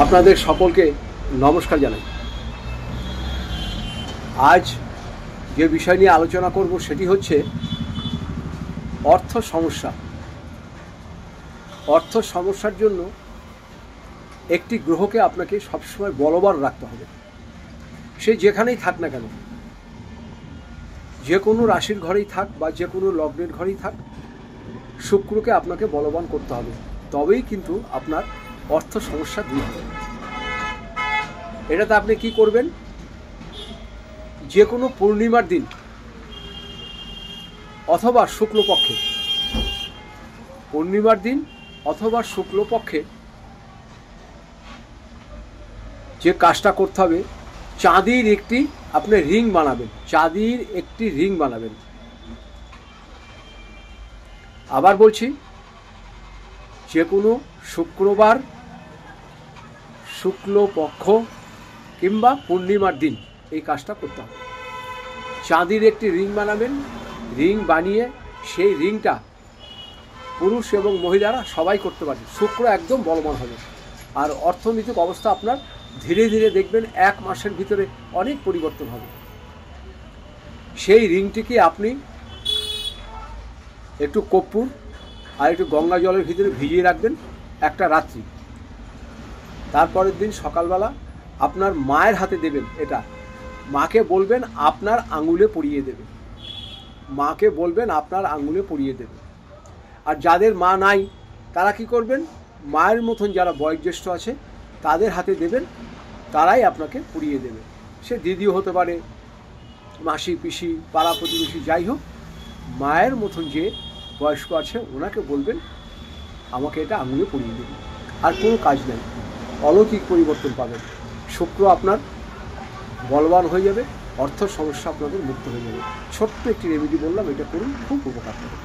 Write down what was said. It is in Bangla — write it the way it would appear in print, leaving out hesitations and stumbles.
আপনাদের সকলকে নমস্কার জানাই। আজ যে বিষয় নিয়ে আলোচনা করব সেটি হচ্ছে অর্থ সমস্যা। অর্থ সমস্যার জন্য একটি গ্রহকে আপনাকে সবসময় বলবান রাখতে হবে। সে যেখানেই থাক না কেন, যে কোনো রাশির ঘরেই থাক বা যে কোনো লগ্নের ঘরেই থাক, শুক্রকে আপনাকে বলবান করতে হবে, তবেই কিন্তু আপনার অর্থ সমস্যা দূর হবে। এটাতে আপনি কি করবেন? যে কোনো পূর্ণিমার দিন অথবা শুক্লপক্ষে, পূর্ণিমার দিন অথবা শুক্লপক্ষে যে কাজটা করতে হবে, চাঁদির একটি আপনি রিং বানাবেন। চাঁদির একটি রিং বানাবেন। আবার বলছি, যে কোনো শুক্রবার, শুক্লপক্ষ কিংবা পূর্ণিমার দিন এই কাজটা করতে হবে। চাঁদির একটি রিং বানাবেন। রিং বানিয়ে সেই রিংটা পুরুষ এবং মহিলারা সবাই করতে পারে। শুক্র একদম বলবান হবে। আর অর্থনৈতিক অবস্থা আপনার ধীরে ধীরে দেখবেন 1 মাসের ভিতরে অনেক পরিবর্তন হবে। সেই রিংটিকে আপনি একটু কর্পূর আর একটু গঙ্গা জলের ভিতরে ভিজিয়ে রাখবেন একটা রাত্রি। তারপরের দিন সকালবেলা আপনার মায়ের হাতে দেবেন। এটা মাকে বলবেন আপনার আঙুলে পরিয়ে দেবে। মাকে বলবেন আপনার আঙুলে পরিয়ে দেবে। আর যাদের মা নাই তারা কি করবেন? মায়ের মতন যারা বয়োজ্যেষ্ঠ আছে তাদের হাতে দেবেন, তারাই আপনাকে পরিয়ে দেবে। সে দিদিও হতে পারে, মাসি, পিসি, পাড়া প্রতিবেশী, যাই হোক, মায়ের মতন যে বয়স্ক আছে ওনাকে বলবেন আমাকে এটা আঙুলে পরিয়ে দেবে। আর কোনো কাজ নেই, অলৌকিক পরিবর্তন পাবেন। শুক্র আপনার বলবান হয়ে যাবে, অর্থ সমস্যা আপনাদের মুক্ত হয়ে যাবে। ছোট্ট একটি রেমেডি বললাম, এটা করুন, খুব উপকার পাবেন।